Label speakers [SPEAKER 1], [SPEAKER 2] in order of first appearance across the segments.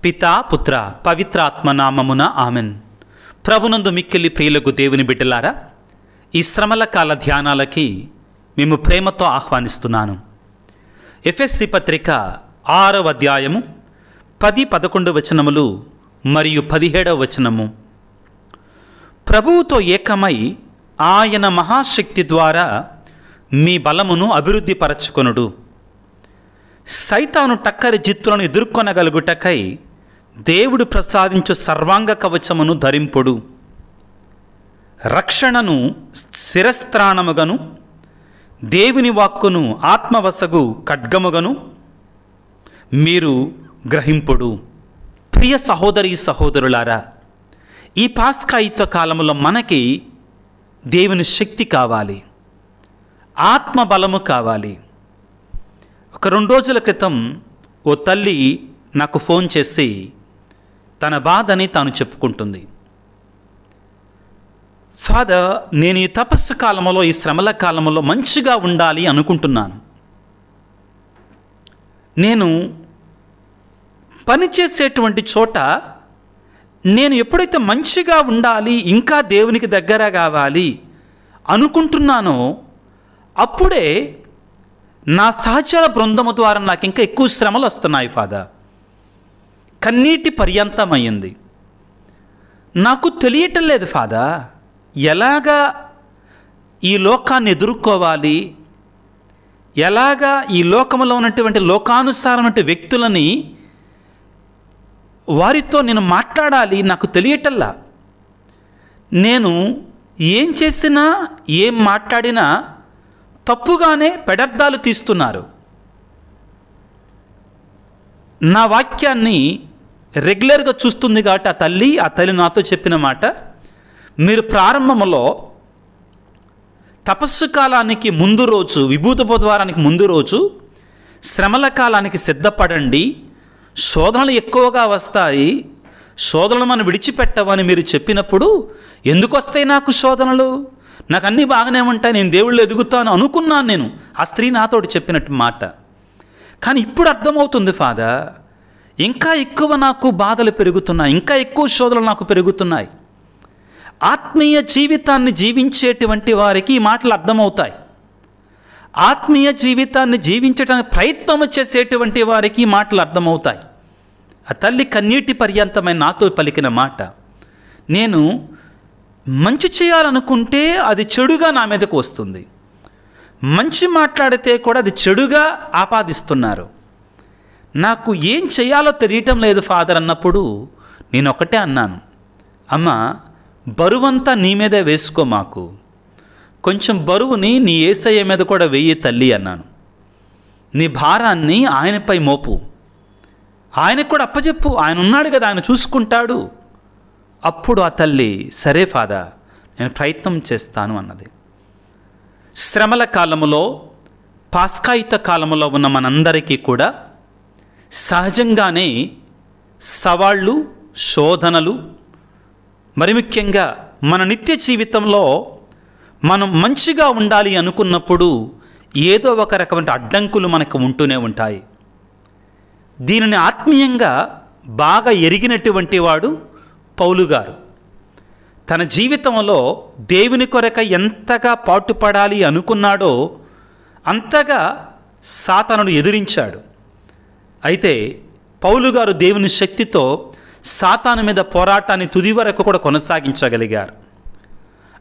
[SPEAKER 1] పితా పుత్ర పవిత్రాత్మ నామమున ఆమెన్. ప్రభునందు మిక్కిలి ప్రియులకు దేవుని బిడ్డలారా, ఈ శ్రమల కాల ధ్యానాలకి మేము ప్రేమతో ఆహ్వానిస్తున్నాను. ఎఫెస్సీ పత్రిక 6వ అధ్యాయము 10-11 వచనములు మరియు 17వ వచనము. ప్రభువుతో ఏకమై ఆయన మహాశక్తి ద్వారా మీ బలమును అభివృద్ధి పరచుకొనుడు. సైతాను టక్కరి జిత్తులను ఎదుర్కొనగలుగుటకై దేవుడు ప్రసాదించు సర్వాంగ కవచమును ధరింపుడు. రక్షణను శిరస్త్రాణముగను, దేవుని వాక్కును ఆత్మవసగు ఖడ్గముగను మీరు గ్రహింపుడు. ప్రియ సహోదరి సహోదరులారా, ఈ పాస్కాయుత కాలంలో మనకి దేవుని శక్తి కావాలి, ఆత్మ బలము కావాలి. ఒక 2 రోజుల క్రితం ఓ తల్లి నాకు ఫోన్ చేసి తన బాధని తాను చెప్పుకుంటుంది. ఫాదర్, నేను ఈ తపస్సు కాలంలో, ఈ శ్రమల కాలంలో మంచిగా ఉండాలి అనుకుంటున్నాను. నేను పనిచేసేటువంటి చోట నేను ఎప్పుడైతే మంచిగా ఉండాలి, ఇంకా దేవునికి దగ్గర కావాలి అనుకుంటున్నానో అప్పుడే నా సహచర బృందము ద్వారా నాకు ఇంకా ఎక్కువ శ్రమలు వస్తున్నాయి ఫాదర్. కన్నీటి పర్యంతమైంది. నాకు తెలియటం లేదు ఫాదర్, ఎలాగా ఈ లోకాన్ని ఎదుర్కోవాలి, ఎలాగా ఈ లోకంలో ఉన్నటువంటి లోకానుసారమైన వ్యక్తులని వారితో నేను మాట్లాడాలి, నాకు తెలియటల్లా. నేను ఏం చేసినా ఏం మాట్లాడినా తప్పుగానే పెడర్థాలు తీస్తున్నారు. నా వాక్యాన్ని రెగ్యులర్గా చూస్తుంది కాబట్టి ఆ తల్లి నాతో చెప్పిన మాట, మీరు ప్రారంభంలో తపస్సు కాలానికి ముందు రోజు, విభూత బుధవారానికి ముందు రోజు శ్రమల కాలానికి సిద్ధపడండి, శోధనలు ఎక్కువగా వస్తాయి, శోధనలు మనం విడిచిపెట్టవని మీరు చెప్పినప్పుడు, ఎందుకు వస్తాయి నాకు శోధనలు, నాకు అన్నీ బాగానే ఉంటాయి, నేను దేవుళ్ళు ఎదుగుతాను అనుకున్నాను నేను. ఆ స్త్రీ నాతోటి చెప్పినట్టు మాట. కానీ ఇప్పుడు అర్థమవుతుంది ఫాదర్, ఇంకా ఎక్కువ నాకు బాధలు పెరుగుతున్నాయి, ఇంకా ఎక్కువ శోధనలు నాకు పెరుగుతున్నాయి. ఆత్మీయ జీవితాన్ని జీవించేటువంటి వారికి ఈ మాటలు అర్థమవుతాయి. ఆత్మీయ జీవితాన్ని జీవించడానికి ప్రయత్నం చేసేటువంటి వారికి ఈ మాటలు అర్థమవుతాయి. ఆ తల్లి కన్నీటి పర్యంతమైన నాతో పలికిన మాట, నేను మంచి చేయాలనుకుంటే అది చెడుగా నా మీదకు వస్తుంది, మంచి మాట్లాడితే కూడా అది చెడుగా ఆపాదిస్తున్నారు, నాకు ఏం చేయాలో తెలియటం లేదు ఫాదర్ అన్నప్పుడు నేను ఒకటే అన్నాను, అమ్మ బరువంతా నీ మీదే వేసుకో, మాకు కొంచెం బరువుని నీ యేసయ్య మీద కూడా వెయ్యి తల్లి అన్నాను. నీ భారాన్ని ఆయనపై మోపు, ఆయనకు కూడా అప్పచెప్పు, ఆయన ఉన్నాడు కదా, ఆయన చూసుకుంటాడు. అప్పుడు ఆ తల్లి సరే ఫాదర్ నేను ప్రయత్నం చేస్తాను అన్నది. శ్రమల కాలములో, పాస్కాయుత కాలములో ఉన్న మనందరికీ కూడా సహజంగానే సవాళ్ళు, శోధనలు, మరి ముఖ్యంగా మన నిత్య జీవితంలో మనం మంచిగా ఉండాలి అనుకున్నప్పుడు ఏదో ఒక రకమైన అడ్డంకులు మనకు ఉంటూనే ఉంటాయి. దీనిని ఆత్మీయంగా బాగా ఎరిగినటువంటి వాడు పౌలు గారు. తన జీవితంలో దేవుని కొరకు ఎంతగా పాటుపడాలి అనుకున్నాడో అంతగా సాతానుడు ఎదిరించాడు. అయితే పౌలు గారు దేవుని శక్తితో సాతాను మీద పోరాటాన్ని తుది వరకు కూడా కొనసాగించగలిగారు.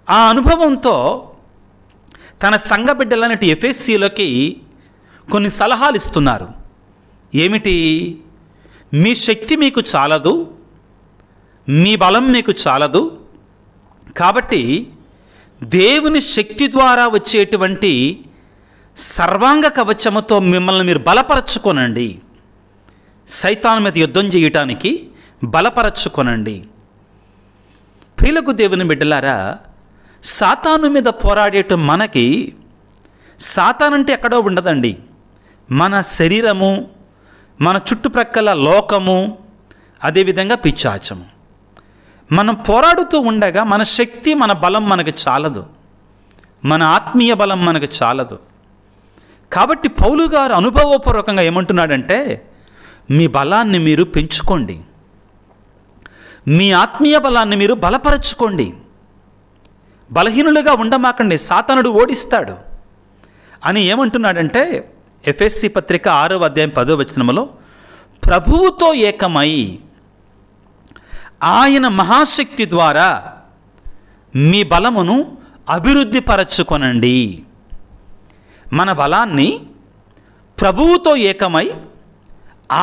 [SPEAKER 1] ఆ అనుభవంతో తన సంఘ బిడ్డలనేటి ఎఫెసీలోకి కొన్ని సలహాలు ఇస్తున్నారు. ఏమిటి? మీ శక్తి మీకు చాలదు, మీ బలం మీకు చాలదు, కాబట్టి దేవుని శక్తి ద్వారా వచ్చేటువంటి సర్వాంగ కవచముతో మిమ్మల్ని మీరు బలపరచుకోనండి, సైతాను మీద యుద్ధం చేయటానికి బలపరచుకోనండి. ప్రియులకు దేవుని బిడ్డలారా, సాతాను మీద పోరాడేట మనకి సాతాను అంటే ఎక్కడో ఉండదండి. మన శరీరము, మన చుట్టుప్రక్కల లోకము, అదేవిధంగా పిశాచము. మనం పోరాడుతూ ఉండగా మన శక్తి, మన బలం మనకు చాలదు, మన ఆత్మీయ బలం మనకు చాలదు. కాబట్టి పౌలు గారు అనుభవపూర్వకంగా ఏమంటున్నాడంటే, మీ బలాన్ని మీరు పెంచుకోండి, మీ ఆత్మీయ బలాన్ని మీరు బలపరచుకోండి. బలహీనులుగా ఉండమాకండి, సాతానుడు ఓడిస్తాడు అని ఏమంటున్నాడంటే ఎఫెసీ పత్రిక 6వ అధ్యాయం 10వ వచనములో, ప్రభువుతో ఏకమై ఆయన మహాశక్తి ద్వారా మీ బలమును అభివృద్ధి పరచుకొనండి. మన బలాన్ని ప్రభువుతో ఏకమై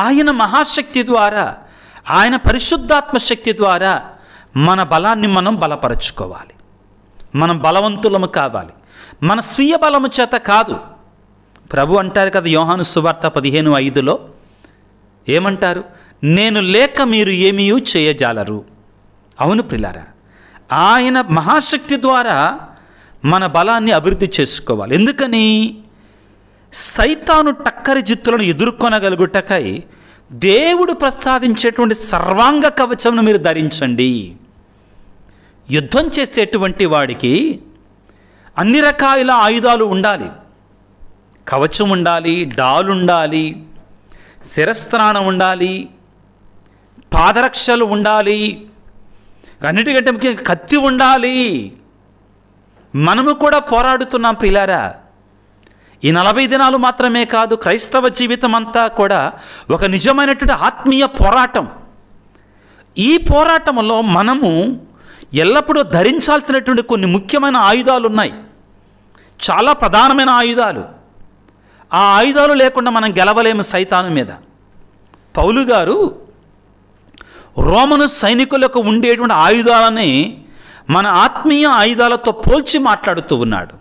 [SPEAKER 1] ఆయన మహాశక్తి ద్వారా, ఆయన పరిశుద్ధాత్మ శక్తి ద్వారా మన బలాన్ని మనం బలపరచుకోవాలి. మనం బలవంతులము కావాలి, మన స్వీయ బలము చేత కాదు. ప్రభు అంటారు కదా యోహాను సువార్త 15:5లో ఏమంటారు? నేను లేక మీరు ఏమీ చేయజాలరు. అవును ప్రియులారా, ఆయన మహాశక్తి ద్వారా మన బలాన్ని అభివృద్ధి చేసుకోవాలి. ఎందుకని? సైతాను టక్కరి జిత్తులను ఎదుర్కొనగలుగుటకై దేవుడు ప్రసాదించేటువంటి సర్వాంగ కవచమును మీరు ధరించండి. యుద్ధం చేసేటువంటి వాడికి అన్ని రకాల ఆయుధాలు ఉండాలి. కవచం ఉండాలి, డాలు ఉండాలి, శిరస్త్రాణం ఉండాలి, పాదరక్షలు ఉండాలి, అన్నిటికంటే ముఖ్యంగా కత్తి ఉండాలి. మనము కూడా పోరాడుతున్నాం ప్రియులారా. ఈ 40 దినాలు మాత్రమే కాదు, క్రైస్తవ జీవితం అంతా కూడా ఒక నిజమైనటువంటి ఆత్మీయ పోరాటం. ఈ పోరాటంలో మనము ఎల్లప్పుడూ ధరించాల్సినటువంటి కొన్ని ముఖ్యమైన ఆయుధాలు ఉన్నాయి, చాలా ప్రధానమైన ఆయుధాలు. ఆ ఆయుధాలు లేకుండా మనం గెలవలేము సైతాను మీద. పౌలు గారు రోమను సైనికులకు ఉండేటువంటి ఆయుధాలని మన ఆత్మీయ ఆయుధాలతో పోల్చి మాట్లాడుతూ ఉన్నాడు.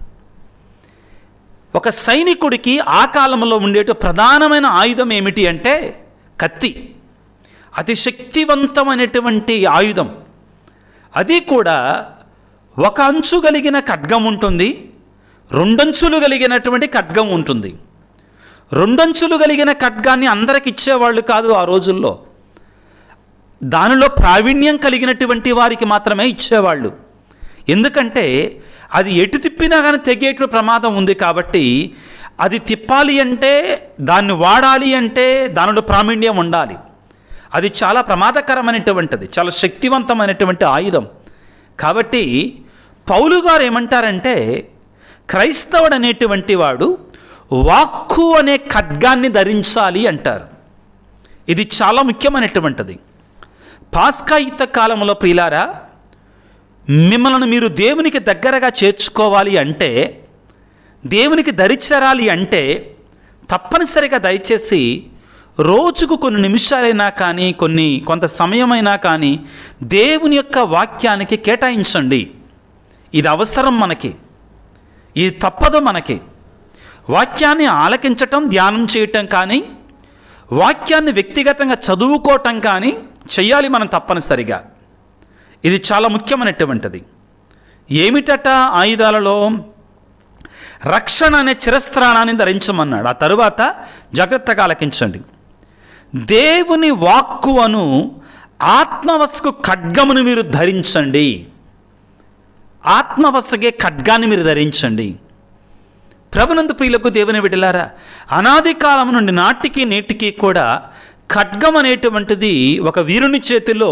[SPEAKER 1] ఒక సైనికుడికి ఆ కాలంలో ఉండేట ప్రధానమైన ఆయుధం ఏమిటి అంటే కత్తి. అతి శక్తివంతమైనటువంటి ఆయుధం. అది కూడా ఒక అంచు కలిగిన ఖడ్గం ఉంటుంది, రెండంచులు కలిగినటువంటి ఖడ్గం ఉంటుంది. రెండంచులు కలిగిన ఖడ్గాన్ని అందరికి ఇచ్చేవాళ్ళు కాదు ఆ రోజుల్లో. దానిలో ప్రావీణ్యం కలిగినటువంటి వారికి మాత్రమే ఇచ్చేవాళ్ళు. ఎందుకంటే అది ఎటు తిప్పినా కానీ తెగేట ప్రమాదం ఉంది కాబట్టి అది తిప్పాలి అంటే, దాన్ని వాడాలి అంటే దానిలో ప్రావీణ్యం ఉండాలి. అది చాలా ప్రమాదకరమైనటువంటిది, చాలా శక్తివంతమైనటువంటి ఆయుధం. కాబట్టి పౌలు గారు ఏమంటారంటే, క్రైస్తవుడు అనేటువంటి వాడు వాక్కు అనే ఖడ్గాన్ని ధరించాలి అంటారు. ఇది చాలా ముఖ్యమైనటువంటిది. పాస్కా యుద్ధ కాలంలో ప్రియులారా, మిమ్మల్ని మీరు దేవునికి దగ్గరగా చేర్చుకోవాలి అంటే, దేవునికి దరిచేరాలి అంటే తప్పనిసరిగా దయచేసి రోజుకు కొన్ని నిమిషాలైనా కానీ, కొంత సమయమైనా కానీ దేవుని యొక్క వాక్యానికి కేటాయించండి. ఇది అవసరం మనకి, ఇది తప్పదు మనకి. వాక్యాన్ని ఆలకించటం, ధ్యానం చేయటం కానీ, వాక్యాన్ని వ్యక్తిగతంగా చదువుకోవటం కానీ చెయ్యాలి మనం తప్పనిసరిగా. ఇది చాలా ముఖ్యమైనటువంటిది. ఏమిటట ఆయుధాలలో? రక్షణ అనే చిరస్త్రాణాన్ని ధరించమన్నాడు. ఆ తరువాత జాగ్రత్తగా ఆలకించండి. దేవుని వాక్కు అను ఆత్మవశకు ఖడ్గమును మీరు ధరించండి. ఆత్మవశగే ఖడ్గాన్ని మీరు ధరించండి. ప్రభునందు ప్రియులకు దేవుని బిడ్డలారా, అనాది కాలం నుండి నాటికి నేటికి కూడా ఖడ్గం అనేటువంటిది ఒక వీరుని చేతిలో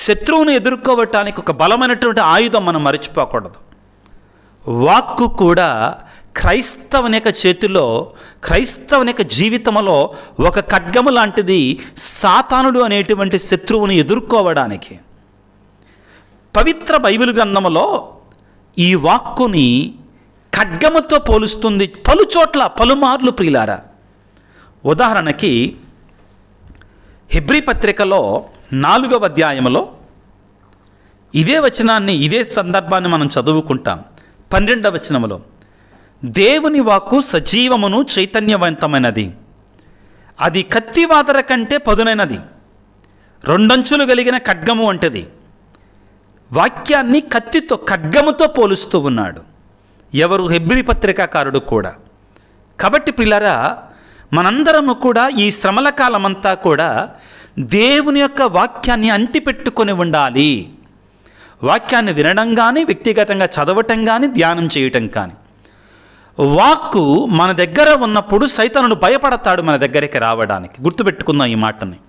[SPEAKER 1] శత్రువును ఎదుర్కోవటానికి ఒక బలమైనటువంటి ఆయుధం. మనం మర్చిపోకూడదు. వాక్కు కూడా క్రైస్తవుని యొక్క చేతిలో, క్రైస్తవుని యొక్క జీవితంలో ఒక ఖడ్గము లాంటిది, సాతానుడు అనేటువంటి శత్రువుని ఎదుర్కోవడానికి. పవిత్ర బైబిల్ గ్రంథములో ఈ వాక్కుని ఖడ్గముతో పోలుస్తుంది పలుచోట్ల, పలుమార్లు ప్రియులారా. ఉదాహరణకి హెబ్రీ పత్రికలో 4వ అధ్యాయంలో ఇదే వచనాన్ని, ఇదే సందర్భాన్ని మనం చదువుకుంటాం. 12వ వచనములో, దేవుని వాక్కు సజీవమును చైతన్యవంతమైనది, అది కత్తివాదర కంటే పదునైనది, రెండంచులు కలిగిన ఖడ్గము వంటిది. వాక్యాన్ని కత్తితో, ఖడ్గముతో పోలుస్తూ ఉన్నాడు ఎవరు? హెబ్రీ పత్రికాకారుడు కూడా. కాబట్టి పిల్లరా, మనందరము కూడా ఈ శ్రమల కాలమంతా కూడా దేవుని యొక్క వాక్యాన్ని అంటిపెట్టుకొని ఉండాలి. వాక్యాన్ని వినడం కానీ, వ్యక్తిగతంగా చదవటం కానీ, ధ్యానం చేయటం కానీ. వాక్కు మన దగ్గర ఉన్నప్పుడు సైతానుడు భయపడతాడు మన దగ్గరికి రావడానికి. గుర్తుపెట్టుకుందాం ఈ మాటని.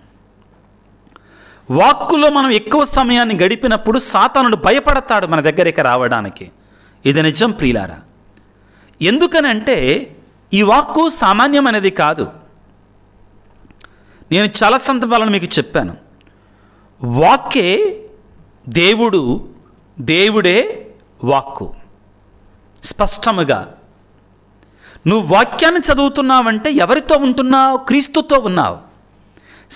[SPEAKER 1] వాక్కులో మనం ఎక్కువ సమయాన్ని గడిపినప్పుడు సాతానుడు భయపడతాడు మన దగ్గరికి రావడానికి. ఇది నిజం ప్రియులారా. ఎందుకనంటే ఈ వాక్కు సామాన్యమైనది కాదు. నేను చాలా సందర్భాలను మీకు చెప్పాను. వాక్కే దేవుడు, దేవుడే వాక్కు. స్పష్టముగా నువ్వు వాక్యాన్ని చదువుతున్నావంటే ఎవరితో ఉంటున్నావు? క్రీస్తుతో ఉన్నావు.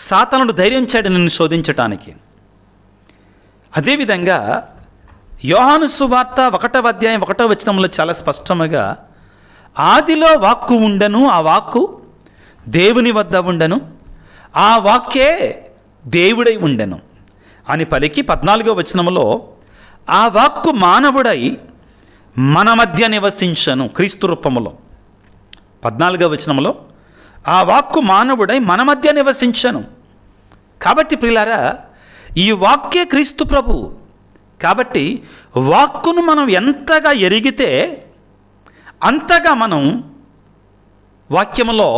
[SPEAKER 1] సాతానుడు ధైర్యం చేయడం నిన్ను శోధించటానికి. అదేవిధంగా యోహాను సువార్త 1వ అధ్యాయం 1వ వచనంలో చాలా స్పష్టముగా ఆదిలో వాక్కు ఉండెను, ఆ వాక్కు దేవుని వద్ద ఉండెను, ఆ వాక్యే దేవుడై ఉండెను అని పలికి 14వ వచనంలో ఆ వాక్కు మానవుడై మన మధ్య నివసించను క్రీస్తు రూపములో. 14వ వచనంలో ఆ వాక్కు మానవుడై మన మధ్య నివసించను. కాబట్టి ప్రియులారా, ఈ వాక్యే క్రీస్తు ప్రభు. కాబట్టి వాక్కును మనం ఎంతగా ఎరిగితే అంతగా మనం వాక్యములో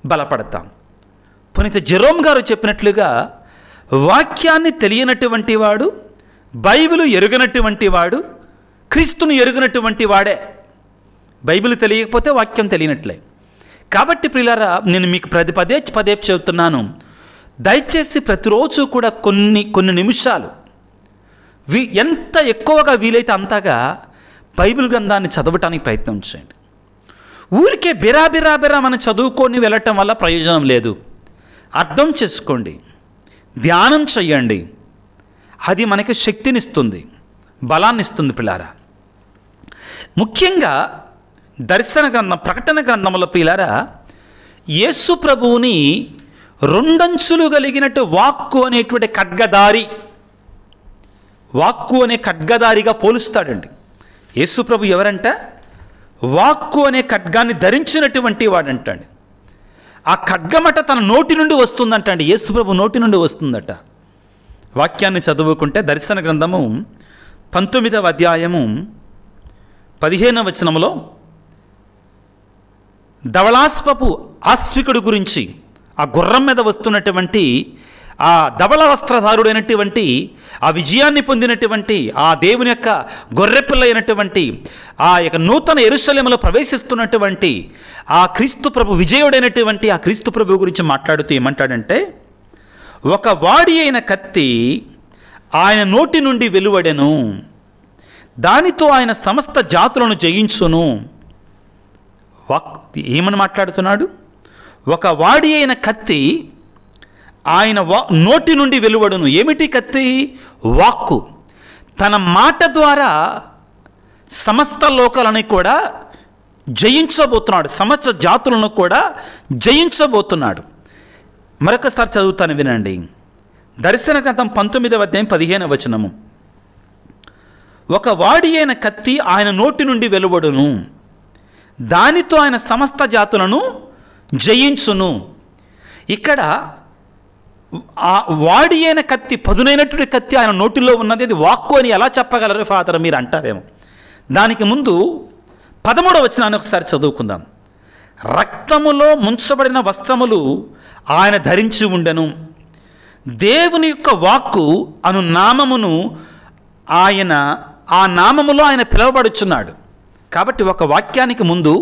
[SPEAKER 1] బలపడతాం. పునీత జెరోమ్ గారు చెప్పినట్లుగా వాక్యాన్ని తెలియనటువంటి వాడు, బైబిలు ఎరుగనటువంటి వాడు, క్రీస్తును ఎరుగనటువంటి వాడే. బైబిల్ తెలియకపోతే వాక్యం తెలియనట్లే. కాబట్టి ప్రియులారా, నేను మీకు పదే చెబుతున్నాను, దయచేసి ప్రతిరోజు కూడా కొన్ని నిమిషాలు ఎంత ఎక్కువగా వీలైతే అంతగా బైబిల్ గ్రంథాన్ని చదవటానికి ప్రయత్నం చేయండి. ఊరికే బిరా మనం చదువుకొని వెళ్ళటం వల్ల ప్రయోజనం లేదు. అర్థం చేసుకోండి, ధ్యానం చెయ్యండి. అది మనకి శక్తినిస్తుంది, బలాన్ని ఇస్తుంది పిల్లారా. ముఖ్యంగా దర్శన గ్రంథం, ప్రకటన గ్రంథంలో పిల్లారా, యేసు ప్రభువుని రెండంచులు కలిగినట్టు వాక్కు అనేటువంటి ఖడ్గదారి, వాక్కు అనే ఖడ్గదారిగా పోలుస్తాడండి. యేసు ప్రభు ఎవరంట? వాక్కు అనే ఖడ్గాన్ని ధరించినటువంటి వాడంటాడు. ఆ ఖడ్గమట తన నోటి నుండి వస్తుందంట అండి. యేసు ప్రభు నోటి నుండి వస్తుందట. వాక్యాన్ని చదువుకుంటే దర్శన గ్రంథము 19వ అధ్యాయము 15వ వచనంలో ధవళాస్పపు ఆస్వికుడు గురించి, ఆ గుర్రం మీద వస్తున్నటువంటి ఆ ధవళ వస్త్రధారుడైనటువంటి, ఆ విజయాన్ని పొందినటువంటి, ఆ దేవుని యొక్క గొర్రెపిల్ల అయినటువంటి, ఆ యొక్క నూతన యెరూషలేములో ప్రవేశిస్తున్నటువంటి ఆ క్రీస్తు ప్రభు, విజయుడైనటువంటి ఆ క్రీస్తు ప్రభు గురించి మాట్లాడుతూ ఏమంటాడంటే, ఒక వాడి అయిన కత్తి ఆయన నోటి నుండి వెలువడెను, దానితో ఆయన సమస్త జాతులను జయించును. ఏమని మాట్లాడుతున్నాడు? ఒక వాడి అయిన కత్తి ఆయన నోటి నుండి వెలువడును. ఏమిటి కత్తి? వాక్కు. తన మాట ద్వారా సమస్త లోకాలని కూడా జయించబోతున్నాడు, సమస్త జాతులను కూడా జయించబోతున్నాడు. మరొకసారి చదువుతాను, వినండి. దర్శన గ్రంథం 19వ అధ్యాయం 15వ వచనము. ఒక వాడి అయిన కత్తి ఆయన నోటి నుండి వెలువడును, దానితో ఆయన సమస్త జాతులను జయించును. ఇక్కడ ఆ వాడి అయిన కత్తి, పదునైనటువంటి కత్తి ఆయన నోటిలో ఉన్నది, అది వాక్కు అని ఎలా చెప్పగలరు ఫాదర్ మీరు అంటారేమో. దానికి ముందు 13వ వచనాన్ని ఒకసారి చదువుకుందాం. రక్తములో ముంచబడిన వస్త్రములు ఆయన ధరించి ఉండెను, దేవుని యొక్క వాక్కు అను నామమును ఆయన, ఆ నామములో ఆయన పిలువబడుచున్నాడు. కాబట్టి ఒక వాక్యానికి ముందు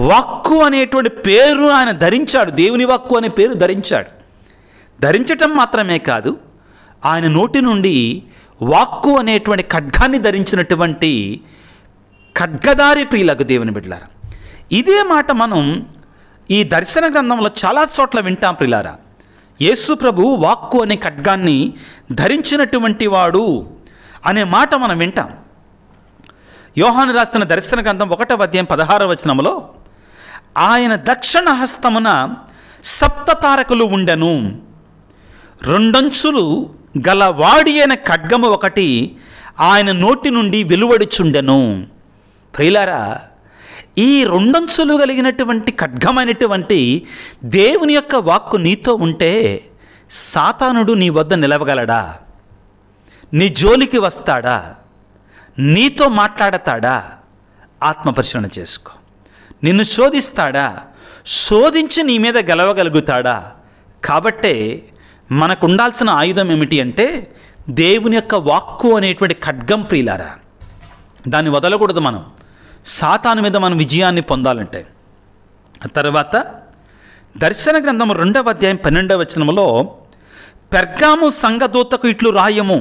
[SPEAKER 1] వాక్కు అనేటువంటి పేరు ఆయన ధరించాడు. దేవుని వాక్కు అనే పేరు ధరించాడు. ధరించటం మాత్రమే కాదు, ఆయన నోటి నుండి వాక్కు అనేటువంటి ఖడ్గాన్ని ధరించినటువంటి ఖడ్గదారి ప్రియులకు దేవుని బిడ్డలారా. ఇదే మాట మనం ఈ దర్శన గ్రంథంలో చాలా చోట్ల వింటాం ప్రియులారా. యేసు ప్రభు వాక్కు అనే ఖడ్గాన్ని ధరించినటువంటి వాడు అనే మాట మనం వింటాం. యోహాను రాస్తున్న దర్శన గ్రంథం 1వ అధ్యాయం 16వ వచనంలో ఆయన దక్షిణ హస్తమున సప్త తారకులు ఉండెను, రెండంచులు గల వాడి అయిన ఖడ్గము ఒకటి ఆయన నోటి నుండి వెలువడుచుండెను. ప్రియులారా, ఈ రెండంచులు కలిగినటువంటి ఖడ్గమైనటువంటి దేవుని యొక్క వాక్కు నీతో ఉంటే సాతానుడు నీ వద్ద నిలవగలడా? నీ జోలికి వస్తాడా? నీతో మాట్లాడతాడా? ఆత్మపరిశీలన చేసుకో. నిన్ను శోధిస్తాడా? శోధించి నీ మీద గెలవగలుగుతాడా? కాబట్టే మనకు ఉండాల్సిన ఆయుధం ఏమిటి అంటే దేవుని యొక్క వాక్కు అనేటువంటి ఖడ్గం ప్రియులారా. దాన్ని వదలకూడదు మనం, సాతాను మీద మనం విజయాన్ని పొందాలంటే. తర్వాత దర్శన గ్రంథము 2వ అధ్యాయం 12వ వచనములో, పెర్గాము సంఘదూతకు ఇట్లు రాయము,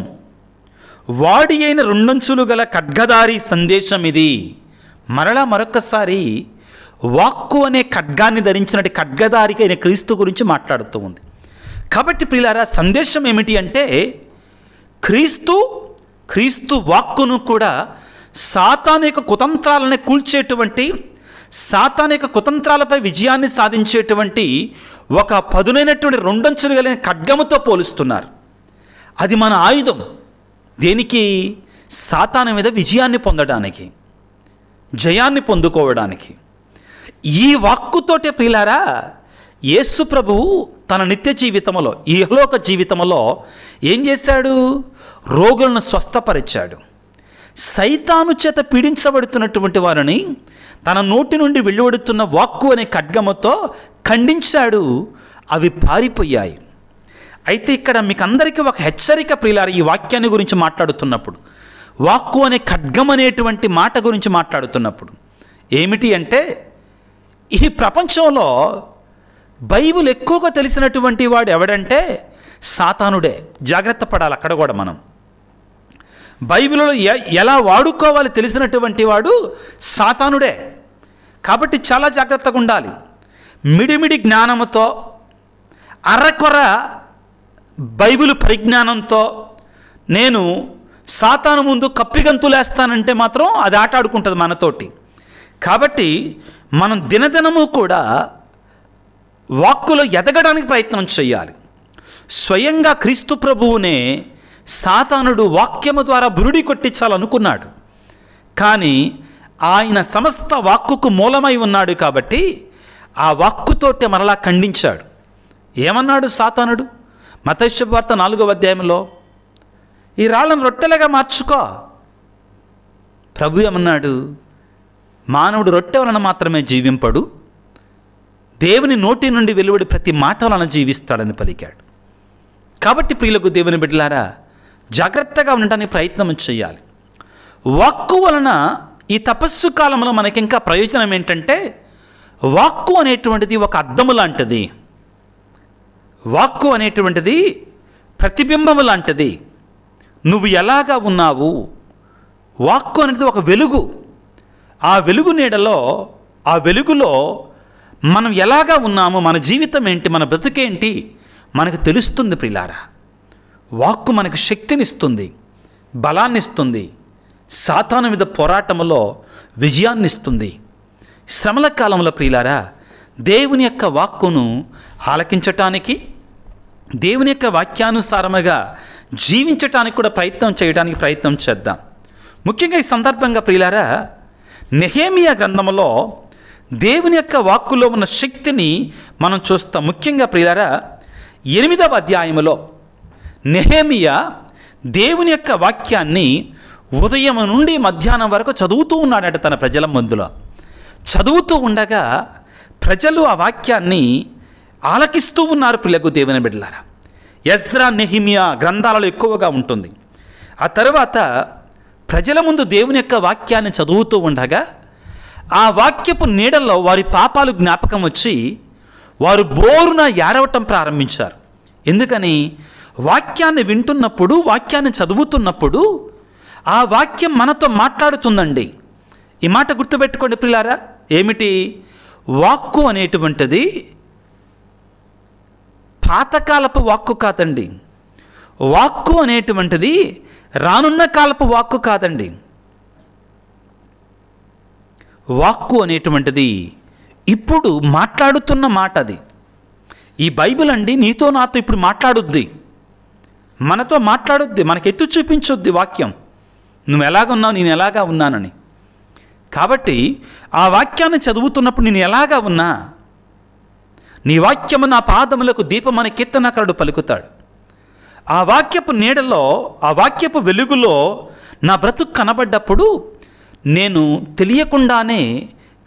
[SPEAKER 1] వాడి అయిన రెండంచులు గల ఖడ్గధారి సందేశం ఇది. మరలా మరొకసారి వాక్కు అనే ఖడ్గాన్ని ధరించినట్టు ఖడ్గధారికి అయిన క్రీస్తు గురించి మాట్లాడుతూ ఉంది. కాబట్టి ప్రియులారా, సందేశం ఏమిటి అంటే క్రీస్తు వాక్కును కూడా సాతాను యొక్క కుతంత్రాలను కూల్చేటువంటి, సాతాను యొక్క కుతంత్రాలపై విజయాన్ని సాధించేటువంటి ఒక పదునైనటువంటి రెండంచులు కలిగిన ఖడ్గముతో పోలుస్తున్నారు. అది మన ఆయుధం. దేనికి? సాతాను మీద విజయాన్ని పొందడానికి, జయాన్ని పొందుకోవడానికి. ఈ వాక్కుతోటే ప్రియులారా యేసు ప్రభువు తన నిత్య జీవితంలో, ఇహలోక జీవితంలో ఏం చేశాడు? రోగులను స్వస్థపరిచాడు. సైతాను చేత పీడించబడుతున్నటువంటి వారిని తన నోటి నుండి వెలువడుతున్న వాక్కు అనే ఖడ్గముతో ఖండించాడు. అవి పారిపోయాయి. అయితే ఇక్కడ మీకు అందరికీ ఒక హెచ్చరిక ప్రియులారా, ఈ వాక్యాన్ని గురించి మాట్లాడుతున్నప్పుడు, వాక్కు అనే ఖడ్గం అనేటువంటి మాట గురించి మాట్లాడుతున్నప్పుడు ఏమిటి అంటే, ఈ ప్రపంచంలో బైబిల్ ఎక్కువగా తెలిసినటువంటి వాడు ఎవడంటే సాతానుడే. జాగ్రత్త పడాలి అక్కడ కూడా మనం. బైబిల్లో ఎలా వాడుకోవాలి తెలిసినటువంటి వాడు సాతానుడే. కాబట్టి చాలా జాగ్రత్తగా ఉండాలి. మిడిమిడి జ్ఞానంతో, అరకొర బైబిల్ పరిజ్ఞానంతో నేను సాతాను ముందు కప్పిగంతులేస్తానంటే మాత్రం అది ఆట ఆడుకుంటుంది మనతోటి. కాబట్టి మనం దినదినము కూడా వాక్కులో ఎదగడానికి ప్రయత్నం చేయాలి. స్వయంగా క్రీస్తు ప్రభువునే సాతానుడు వాక్యము ద్వారా బురుడి కొట్టించాలనుకున్నాడు. కానీ ఆయన సమస్త వాక్కుకు మూలమై ఉన్నాడు కాబట్టి ఆ వాక్కుతోటే మరలా ఖండించాడు. ఏమన్నాడు సాతానుడు? మత్తయి శుభవార్త 4వ అధ్యాయంలో, ఈ రాళ్ళను రొట్టెలుగా మార్చుకో. ప్రభు ఏమన్నాడు? మానవుడు రొట్టె వలన మాత్రమే జీవింపడు, దేవుని నోటి నుండి వెలువడి ప్రతి మాట వలన జీవిస్తాడని పలికాడు. కాబట్టి ప్రియులకు దేవుని బిడ్డలారా, జాగ్రత్తగా ఉండడానికి ప్రయత్నం చేయాలి. వాక్కు వలన ఈ తపస్సు కాలంలో మనకి ఇంకా ప్రయోజనం ఏంటంటే, వాక్కు అనేటువంటిది ఒక అద్దము లాంటిది. వాక్కు అనేటువంటిది ప్రతిబింబము లాంటిది. నువ్వు ఎలాగా ఉన్నావు? వాక్కు అనేది ఒక వెలుగు. ఆ వెలుగు నీడలో, ఆ వెలుగులో మనం ఎలాగా ఉన్నాము, మన జీవితం ఏంటి, మన బ్రతుకేంటి మనకు తెలుస్తుంది ప్రియులారా. వాక్కు మనకు శక్తినిస్తుంది, బలాన్నిస్తుంది, సాతాను మీద పోరాటంలో విజయాన్నిస్తుంది. శ్రమల కాలంలో ప్రియులారా దేవుని యొక్క వాక్కును ఆలకించటానికి, దేవుని యొక్క వాక్యానుసారముగా జీవించటానికి కూడా ప్రయత్నం చేద్దాం. ముఖ్యంగా ఈ సందర్భంగా ప్రియులారా, నెహెమీయా గ్రంథంలో దేవుని యొక్క వాక్కులో ఉన్న శక్తిని మనం చూస్తాం. ముఖ్యంగా ప్రియులారా 8వ అధ్యాయంలో నెహెమీయా దేవుని యొక్క వాక్యాన్ని ఉదయం నుండి మధ్యాహ్నం వరకు చదువుతూ ఉన్నాడట తన ప్రజల మధ్యలో. చదువుతూ ఉండగా ప్రజలు ఆ వాక్యాన్ని ఆలకిస్తూ ఉన్నారు. ప్రియులకు దేవుని బిడ్డలారా, ఎజ్రా, నెహెమీయా గ్రంథాలలో ఎక్కువగా ఉంటుంది. ఆ తర్వాత ప్రజల ముందు దేవుని యొక్క వాక్యాన్ని చదువుతూ ఉండగా ఆ వాక్యపు నీడల్లో వారి పాపాలు జ్ఞాపకం వచ్చి వారు బోరున ఏడవటం ప్రారంభించారు. ఎందుకని? వాక్యాన్ని వింటున్నప్పుడు, వాక్యాన్ని చదువుతున్నప్పుడు ఆ వాక్యం మనతో మాట్లాడుతుందండి. ఈ మాట గుర్తుపెట్టుకోండి ప్రియులారా. ఏమిటి? వాక్కు అనేటువంటిది పాతకాలపు వాక్కు కాదండి. వాక్కు అనేటువంటిది రానున్న కాలపు వాక్కు కాదండి. వాక్కు అనేటువంటిది ఇప్పుడు మాట్లాడుతున్న మాట. అది ఈ బైబిల్ అండి నీతో నాతో ఇప్పుడు మాట్లాడుద్ది, మనతో మాట్లాడుద్ది, మనకు ఎత్తు చూపించుద్ది వాక్యం. నువ్వు ఎలాగున్నావు, నేను ఎలాగా ఉన్నానని. కాబట్టి ఆ వాక్యాన్ని చదువుతున్నప్పుడు నేను ఎలాగా ఉన్నా, నీ వాక్యము నా పాదములకు దీపమని కీర్తనకారుడు పలుకుతాడు. ఆ వాక్యపు నీడలో, ఆ వాక్యపు వెలుగులో నా బ్రతుకు కనబడ్డప్పుడు నేను తెలియకుండానే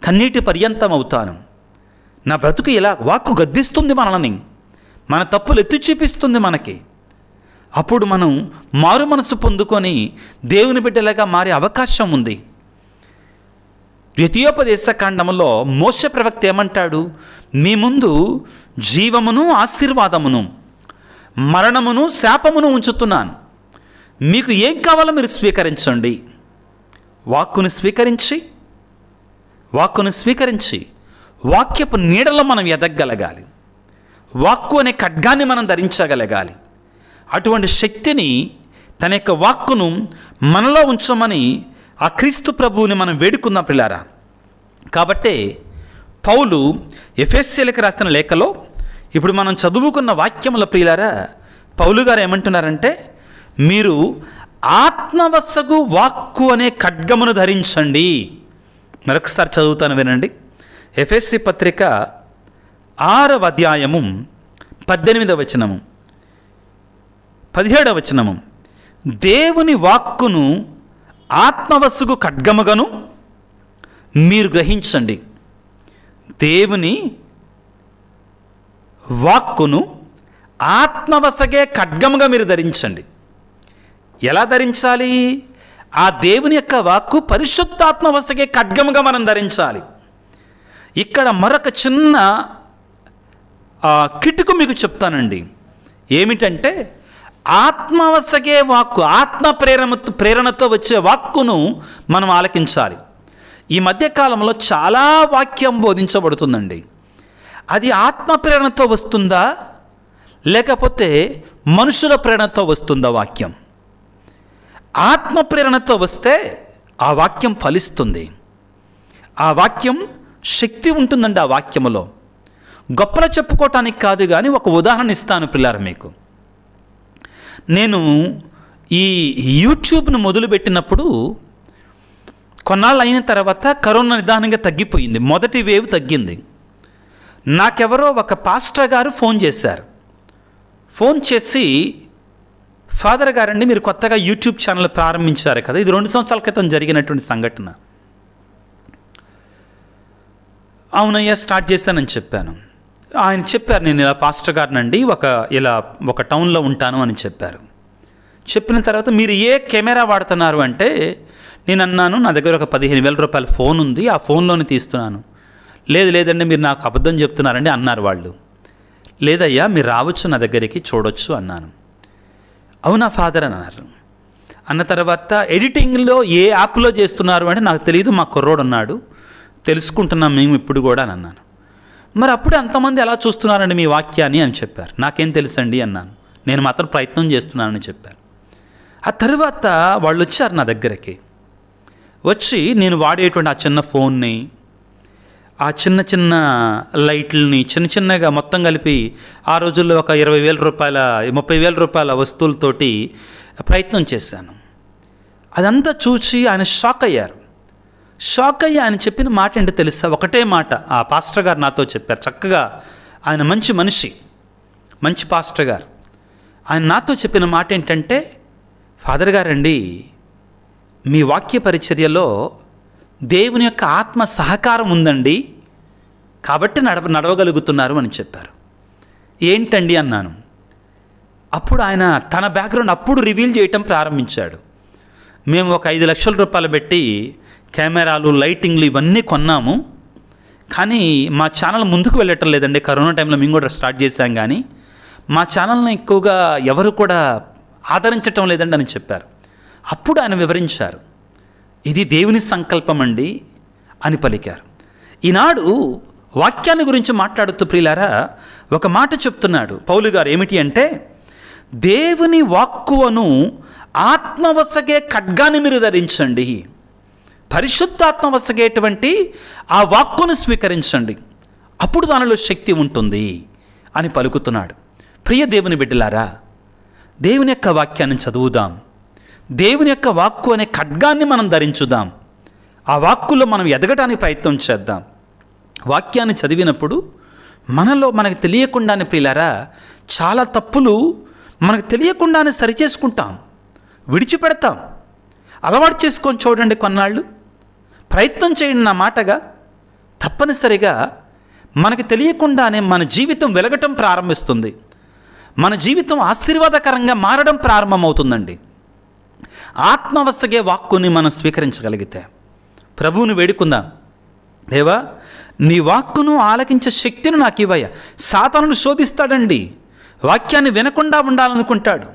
[SPEAKER 1] కన్నీటి పర్యంతం అవుతాను. నా బ్రతుకు ఇలా వాక్కు గద్దిస్తుంది మనల్ని. మన తప్పులు ఎత్తి చూపిస్తుంది మనకి. అప్పుడు మనం మారు మనసు పొందుకొని దేవుని బిడ్డలుగా మారే అవకాశం ఉంది. ద్వితీయోపదేశకాండములో మోషే ప్రవక్త ఏమంటాడు? మీ ముందు జీవమును ఆశీర్వాదమును, మరణమును శాపమును ఉంచుతున్నాను. మీకు ఏం కావాలో మీరు స్వీకరించండి. వాక్కును స్వీకరించి వాక్యపు నీడలో మనం ఎదగగలగాలి. వాక్కు అనే ఖడ్గాన్ని మనం ధరించగలగాలి. అటువంటి శక్తిని, తన యొక్క వాక్కును మనలో ఉంచమని ఆ క్రీస్తు ప్రభువుని మనం వేడుకుందాం ప్రియులారా. కాబట్టే పౌలు ఎఫెసీయులకు రాసిన లేఖలో ఇప్పుడు మనం చదువుకున్న వాక్యముల ప్రియులారా, పౌలు గారు ఏమంటున్నారంటే, మీరు ఆత్మవశగు వాక్కు అనే ఖడ్గమును ధరించండి. మరొకసారి చదువుతాను వినండి. ఎఫెసీ పత్రిక 6వ అధ్యాయము 18వ వచనము 17వ వచనము, దేవుని వాక్కును ఆత్మవశగు ఖడ్గముగాను మీరు గ్రహించండి. దేవుని వాక్కును ఆత్మవశగే ఖడ్గముగా మీరు ధరించండి. ఎలా ధరించాలి? ఆ దేవుని యొక్క వాక్కు పరిశుద్ధాత్మవశగే ఖడ్గముగా మనం ధరించాలి. ఇక్కడ మరొక చిన్న కిటుకు మీకు చెప్తానండి. ఏమిటంటే, ఆత్మవశగే వాక్కు, ఆత్మ ప్రేరణతో వచ్చే వాక్కును మనం ఆలకించాలి. ఈ మధ్యకాలంలో చాలా వాక్యం బోధించబడుతుందండి. అది ఆత్మ ప్రేరణతో వస్తుందా, లేకపోతే మనుషుల ప్రేరణతో వస్తుందా? వాక్యం ఆత్మ ప్రేరణతో వస్తే ఆ వాక్యం ఫలిస్తుంది. ఆ వాక్యం శక్తి ఉంటుందండి. ఆ వాక్యములో గొప్పలు చెప్పుకోవటానికి కాదు, కానీ ఒక ఉదాహరణ ఇస్తాను పిల్లారా మీకు. నేను ఈ యూట్యూబ్ను మొదలుపెట్టినప్పుడు కొన్నాళ్ళు అయిన తర్వాత కరోనా నిదానంగా తగ్గిపోయింది. మొదటి వేవ్ తగ్గింది. నాకెవరో ఒక పాస్టర్ గారు ఫోన్ చేశారు. ఫోన్ చేసి, ఫాదర్ గారండి, మీరు కొత్తగా యూట్యూబ్ ఛానల్ ప్రారంభించారు కదా, ఇది 2 సంవత్సరాల క్రితం జరిగినటువంటి సంఘటన. అవునయ్యా, స్టార్ట్ చేశానని చెప్పాను. ఆయన చెప్పారు, నేను ఇలా పాస్టర్ గారినండి, ఒక టౌన్లో ఉంటాను అని చెప్పారు. చెప్పిన తర్వాత మీరు ఏ కెమెరా వాడుతున్నారు అంటే, నేను అన్నాను, నా దగ్గర ఒక 15,000 రూపాయల ఫోన్ ఉంది, ఆ ఫోన్లోనే తీస్తున్నాను. లేదండి, మీరు నాకు అబద్ధం చెప్తున్నారండి అన్నారు వాళ్ళు. లేదయ్యా, మీరు రావచ్చు నా దగ్గరికి, చూడొచ్చు అన్నాను. అవునా ఫాదర్ అని అన్నారు. అన్న తర్వాత ఎడిటింగ్లో ఏ యాప్లో చేస్తున్నారు అంటే, నాకు తెలియదు, మా కుర్రోడు ఉన్నాడు, తెలుసుకుంటున్నాం మేము ఇప్పుడు కూడా అని అన్నాను. మరి అప్పుడే అంతమంది ఎలా చూస్తున్నారండి మీ వాక్యాన్ని అని చెప్పారు. నాకేం తెలుసండి అన్నాను. నేను మాత్రం ప్రయత్నం చేస్తున్నానని చెప్పారు. ఆ తర్వాత వాళ్ళు వచ్చారు నా దగ్గరికి. వచ్చి నేను వాడేటువంటి ఆ చిన్న ఫోన్ని, ఆ చిన్న లైట్లని చిన్నగా మొత్తం కలిపి ఆ రోజుల్లో ఒక 20,000 రూపాయల 30,000 రూపాయల వస్తువులతోటి ప్రయత్నం చేశాను. అదంతా చూసి ఆయన షాక్ అయ్యారు. ఆయన చెప్పిన మాట ఏంటో తెలుసా? ఒకటే మాట ఆ పాస్టర్ గారు నాతో చెప్పారు. చక్కగా ఆయన మంచి మనిషి, మంచి పాస్టర్ గారు. ఆయన నాతో చెప్పిన మాట ఏంటంటే, ఫాదర్ గారండి, మీ వాక్య పరిచర్యలో దేవుని యొక్క ఆత్మ సహకారం ఉందండి, కాబట్టి నడవగలుగుతున్నారు అని చెప్పారు. ఏంటండి అన్నాను. అప్పుడు ఆయన తన బ్యాక్గ్రౌండ్ అప్పుడు రివీల్ చేయటం ప్రారంభించాడు. మేము ఒక 5 లక్షల రూపాయలు పెట్టి కెమెరాలు, లైటింగ్లు ఇవన్నీ కొన్నాము, కానీ మా ఛానల్ ముందుకు వెళ్ళటం లేదండి. కరోనా టైంలో మేము కూడా స్టార్ట్ చేశాం, కానీ మా ఛానల్ని ఎక్కువగా ఎవరు కూడా ఆదరించటం లేదండి అని చెప్పారు. అప్పుడు ఆయన వివరించారు, ఇది దేవుని సంకల్పం అండి అని పలికారు. ఈనాడు వాక్యాన్ని గురించి మాట్లాడుతూ ప్రియులారా ఒక మాట చెప్తున్నాడు పౌలు గారు. ఏమిటి అంటే, దేవుని వాక్కును ఆత్మవశగే ఖడ్గాన్ని మీరు ధరించండి, పరిశుద్ధాత్మవశగేటువంటి ఆ వాక్కును స్వీకరించండి, అప్పుడు దానిలో శక్తి ఉంటుంది అని పలుకుతున్నాడు. ప్రియ దేవుని బిడ్డలారా, దేవుని యొక్క వాక్యాన్ని చదువుదాం. దేవుని యొక్క వాక్కు అనే ఖడ్గాన్ని మనం ధరించుదాం. ఆ వాక్కులో మనం ఎదగడానికి ప్రయత్నం చేద్దాం. వాక్యాన్ని చదివినప్పుడు మనకు తెలియకుండానే ప్రియులారా చాలా తప్పులు మనకు తెలియకుండానే సరిచేసుకుంటాం, విడిచిపెడతాం. అలవాటు చేసుకొని చూడండి, కొన్నాళ్ళు ప్రయత్నం చేయండి. నా మాటగా తప్పనిసరిగా మనకు తెలియకుండానే మన జీవితం వెలగటం ప్రారంభిస్తుంది. మన జీవితం ఆశీర్వాదకరంగా మారడం ప్రారంభమవుతుందండి. ఆత్మవశగే వాక్కుని మనం స్వీకరించగలిగితే. ప్రభువుని వేడుకుందాం, దేవా నీ వాక్కును ఆలకించే శక్తిని నాకు ఇవ్వయ్యా. సాతానుడు శోధిస్తాడండి, వాక్యాన్ని వినకుండా ఉండాలనుకుంటాడు.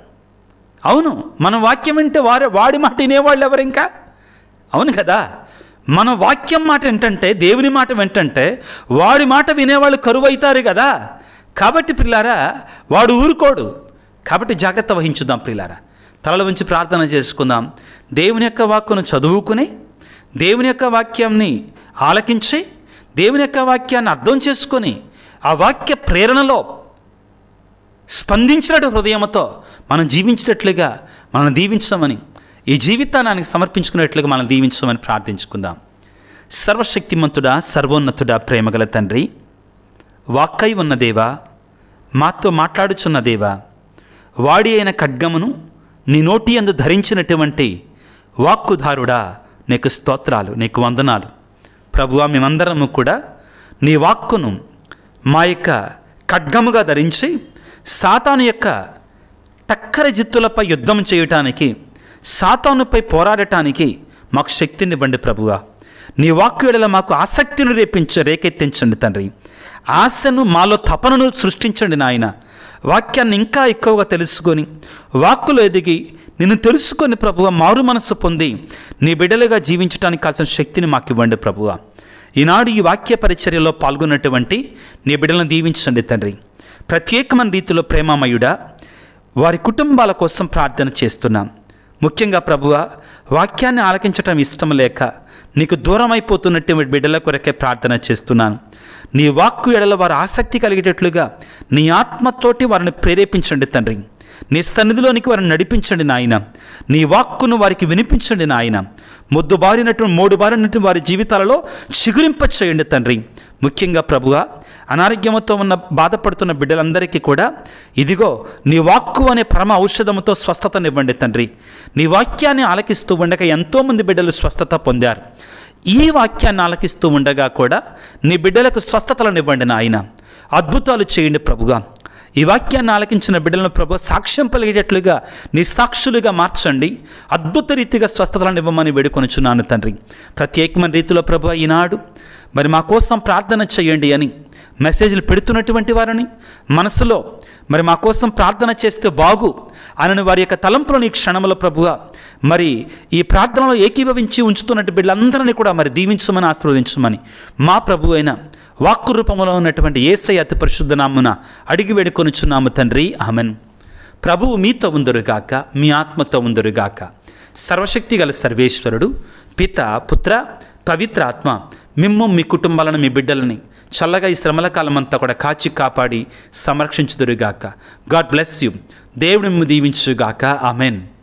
[SPEAKER 1] అవును, మన వాక్యం వింటే వాడి మాట వినేవాళ్ళు ఎవరు ఇంకా? అవును కదా, మన వాక్యం మాట ఏంటంటే, దేవుని మాట ఏంటంటే వాడి మాట వినేవాళ్ళు కరువైతారు కదా. కాబట్టి ప్రియులారా, వాడు ఊరుకోడు. కాబట్టి జాగ్రత్త వహించుదాం ప్రియులారా. తలలు వంచి ప్రార్థన చేసుకుందాం. దేవుని యొక్క వాక్కును చదువుకుని, దేవుని యొక్క వాక్యాన్ని ఆలకించి, దేవుని యొక్క వాక్యాన్ని అర్థం చేసుకొని, ఆ వాక్య ప్రేరణలో స్పందించినట్టు హృదయంతో మనం జీవించినట్లుగా మనం దీవించమని, ఈ జీవితాన్ని ఆయనకు సమర్పించుకునేట్లుగా మనం దీవించమని ప్రార్థించుకుందాం. సర్వశక్తిమంతుడా, సర్వోన్నతుడా, ప్రేమగల తండ్రి, వాక్కై ఉన్న దేవా, మాతో మాట్లాడుచున్న దేవా, వాడి అయిన ఖడ్గమును నీ నోటి యందు ధరించినటువంటి వాక్కుధారుడా, నీకు స్తోత్రాలు, నీకు వందనాలు. ప్రభువా, మేమందరము కూడా నీ వాక్కును మా యొక్క ఖడ్గముగా ధరించి సాతాను యొక్క టక్కర జిత్తులపై యుద్ధం చేయటానికి, సాతానుపై పోరాడటానికి మాకు శక్తినివ్వండి ప్రభువా. నీ వాక్కు ఎడల మాకు ఆసక్తిని రేకెత్తించండి తండ్రి. ఆశను, మాలో తపనను సృష్టించండి నాయన. వాక్యాన్ని ఇంకా ఎక్కువగా తెలుసుకొని, వాక్కులో ఎదిగి నిన్ను తెలుసుకొని ప్రభువా, మారు మనస్సు పొంది నీ బిడ్డలుగా జీవించడానికి కావాల్సిన శక్తిని మాకు ఇవ్వండి ప్రభువా. ఈనాడు ఈ వాక్య పరిచర్యలో పాల్గొన్నటువంటి నీ బిడ్డలను దీవించండి తండ్రి. ప్రత్యేకమైన రీతిలో ప్రేమమయుడా, వారి కుటుంబాల కోసం ప్రార్థన చేస్తున్నాం. ముఖ్యంగా ప్రభువా, వాక్యాన్ని ఆలకించటం ఇష్టం లేక నీకు దూరం అయిపోతున్నటువంటి బిడ్డల కొరకే ప్రార్థన చేస్తున్నాను. నీ వాక్కు ఎడల వారు ఆసక్తి కలిగేటట్లుగా నీ ఆత్మతోటి వారిని ప్రేరేపించండి తండ్రి. నీ సన్నిధిలోనికి వారిని నడిపించండి నాయన. నీ వాక్కును వారికి వినిపించండి నాయన. మోడుబారినటువంటి వారి జీవితాలలో చిగురింప చేయండి తండ్రి. ముఖ్యంగా ప్రభువా, అనారోగ్యంతో బాధపడుతున్న బిడ్డలందరికీ కూడా ఇదిగో నీ వాక్కు అనే పరమ ఔషధముతో స్వస్థతనివ్వండి తండ్రి. నీ వాక్యాన్ని ఆలకిస్తూ ఉండగా ఎంతోమంది బిడ్డలు స్వస్థత పొందారు. ఈ వాక్యాన్ని ఆలకిస్తూ ఉండగా కూడా నీ బిడ్డలకు స్వస్థతలను ఇవ్వండి నాయన. అద్భుతాలు చేయండి ప్రభుగా. ఈ వాక్యాన్ని ఆలకించిన బిడ్డలను ప్రభు సాక్ష్యం పలిగేటట్లుగా నీ సాక్షులుగా మార్చండి. అద్భుత రీతిగా స్వస్థతలను ఇవ్వమని వేడుకొనుచున్నాను తండ్రి. ప్రత్యేకమైన రీతిలో ప్రభు ఈనాడు మరి మా కోసం ప్రార్థన చేయండి అని మెసేజ్లు పెడుతున్నటువంటి వారిని మనసులో మరి మా కోసం ప్రార్థన చేస్తే బాగు అని వారి యొక్క తలంపులను ఈ క్షణంలో ప్రభుగా మరి ఈ ప్రార్థనలో ఏకీభవించి ఉంచుతున్నట్టు బిడ్డలందరినీ కూడా మరి దీవించమని, ఆశీర్వదించమని మా ప్రభు అయిన వాక్కు రూపంలో ఉన్నటువంటి యేసయ్య అతి పరిశుద్ధ నామమున అడిగి వేడుకొనుచున్నాము తండ్రి, ఆమెన్. ప్రభువు మీతో ఉందరుగాక, మీ ఆత్మతో ఉందరుగాక. సర్వశక్తి గల సర్వేశ్వరుడు పిత, పుత్ర, పవిత్ర ఆత్మ మిమ్ము, మీ కుటుంబాలను, మీ బిడ్డలని చల్లగా ఈ శ్రమల కాలం అంతా కూడా కాచి కాపాడి సంరక్షించుదురుగాక. God bless you. దేవుడు మిమ్ము దీవించుగాక. ఆమెన్.